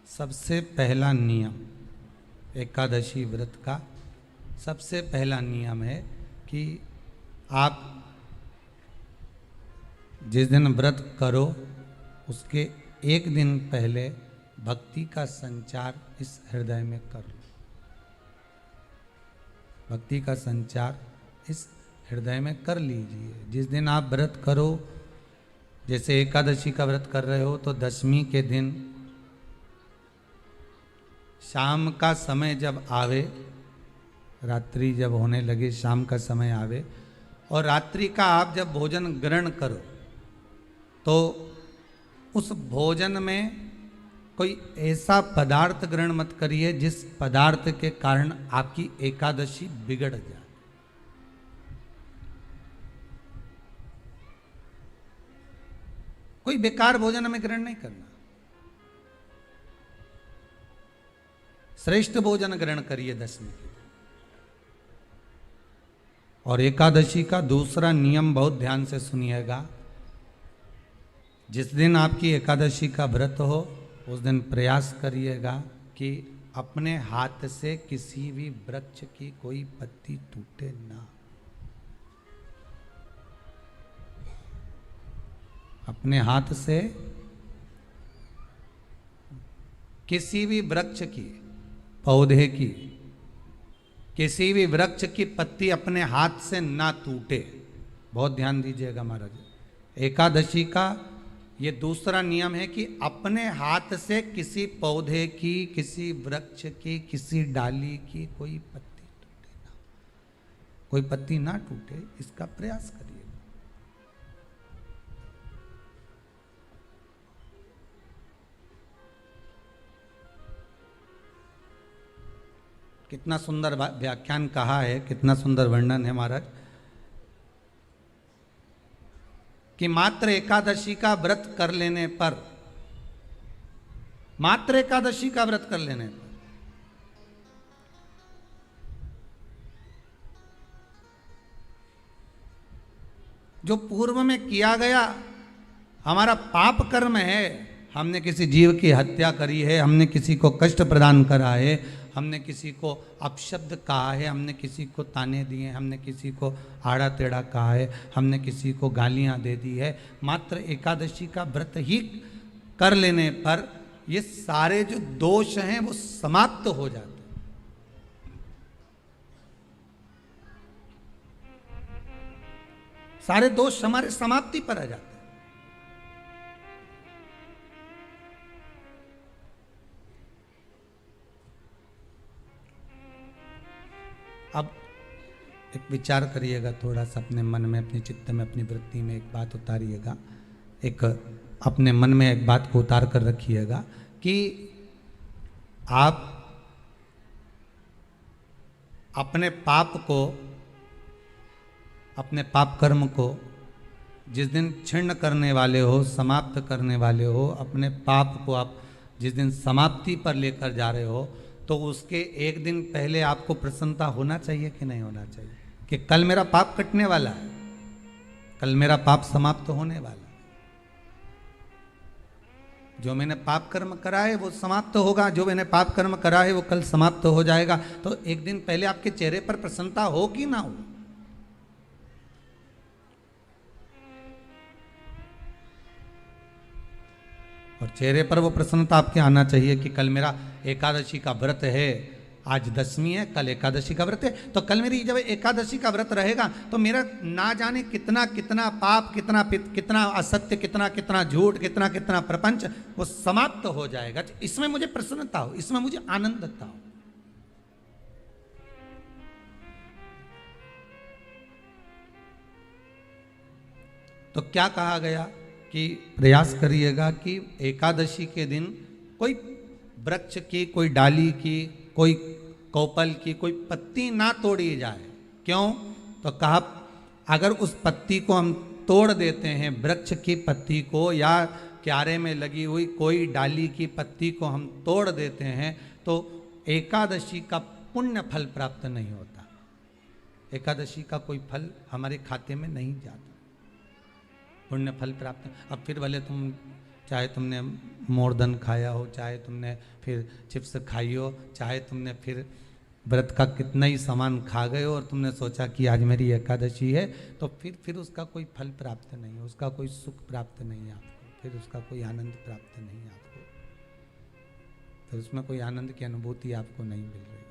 सबसे पहला नियम एकादशी व्रत का सबसे पहला नियम है कि आप जिस दिन व्रत करो उसके एक दिन पहले भक्ति का संचार इस हृदय में कर लो। भक्ति का संचार इस हृदय में कर लीजिए। जिस दिन आप व्रत करो, जैसे एकादशी का व्रत कर रहे हो तो दशमी के दिन शाम का समय जब आवे, रात्रि जब होने लगे, शाम का समय आवे और रात्रि का आप जब भोजन ग्रहण करो तो उस भोजन में कोई ऐसा पदार्थ ग्रहण मत करिए जिस पदार्थ के कारण आपकी एकादशी बिगड़ जाए। कोई बेकार भोजन में ग्रहण नहीं करना, श्रेष्ठ भोजन ग्रहण करिए दशमी के दिन। और एकादशी का दूसरा नियम बहुत ध्यान से सुनिएगा। जिस दिन आपकी एकादशी का व्रत हो उस दिन प्रयास करिएगा कि अपने हाथ से किसी भी वृक्ष की कोई पत्ती टूटे ना। अपने हाथ से किसी भी वृक्ष की, पौधे की, किसी भी वृक्ष की पत्ती अपने हाथ से ना टूटे। बहुत ध्यान दीजिएगा महाराज। एकादशी का ये दूसरा नियम है कि अपने हाथ से किसी पौधे की, किसी वृक्ष की, किसी डाली की कोई पत्ती टूटे ना, कोई पत्ती ना टूटे, इसका प्रयास करिए। कितना सुंदर व्याख्यान कहा है, कितना सुंदर वर्णन है महाराज कि मात्र एकादशी का व्रत कर लेने पर, मात्र एकादशी का व्रत कर लेने पर जो पूर्व में किया गया हमारा पाप कर्म है, हमने किसी जीव की हत्या करी है, हमने किसी को कष्ट प्रदान करा है, हमने किसी को अपशब्द कहा है, हमने किसी को ताने दिए, हमने किसी को आड़ा टेढ़ा कहा है, हमने किसी को गालियां दे दी है, मात्र एकादशी का व्रत ही कर लेने पर ये सारे जो दोष हैं वो समाप्त हो जाते हैं। सारे दोष हमारे समाप्ति पर आ जाते हैं। अब एक विचार करिएगा थोड़ा सा अपने मन में, अपने चित्त में, अपनी वृत्ति में एक बात उतारिएगा। एक अपने मन में एक बात को उतार कर रखिएगा कि आप अपने पाप को, अपने पाप कर्म को जिस दिन क्षीण करने वाले हो, समाप्त करने वाले हो, अपने पाप को आप जिस दिन समाप्ति पर लेकर जा रहे हो तो उसके एक दिन पहले आपको प्रसन्नता होना चाहिए कि नहीं होना चाहिए कि कल मेरा पाप कटने वाला है, कल मेरा पाप समाप्त होने वाला है। जो मैंने पाप कर्म करा है वो समाप्त होगा, जो मैंने पाप कर्म करा है वो कल समाप्त हो जाएगा। तो एक दिन पहले आपके चेहरे पर प्रसन्नता हो कि ना हो। और चेहरे पर वो प्रसन्नता आपके आना चाहिए कि कल मेरा एकादशी का व्रत है, आज दशमी है, कल एकादशी का व्रत है, तो कल मेरी जब एकादशी का व्रत रहेगा तो मेरा ना जाने कितना कितना पाप, कितना असत्य, कितना झूठ, कितना प्रपंच वो समाप्त हो जाएगा। इसमें मुझे प्रसन्नता हो, इसमें मुझे आनंदता हो। तो क्या कहा गया कि प्रयास करिएगा कि एकादशी के दिन कोई वृक्ष की, कोई डाली की, कोई कोपल की कोई पत्ती ना तोड़ी जाए। क्यों? तो कहा अगर उस पत्ती को हम तोड़ देते हैं, वृक्ष की पत्ती को या क्यारे में लगी हुई कोई डाली की पत्ती को हम तोड़ देते हैं तो एकादशी का पुण्य फल प्राप्त नहीं होता। एकादशी का कोई फल हमारे खाते में नहीं जाता, पुण्य फल प्राप्त। अब फिर भले तुम चाहे तुमने मोरदन खाया हो, चाहे तुमने फिर चिप्स खाई हो, चाहे तुमने फिर व्रत का कितना ही सामान खा गए हो और तुमने सोचा कि आज मेरी एकादशी है, तो फिर उसका कोई फल प्राप्त नहीं है, उसका कोई सुख प्राप्त नहीं है आपको, फिर उसका कोई आनंद प्राप्त नहीं है आपको, फिर उसमें कोई आनंद की अनुभूति आपको नहीं मिल रही।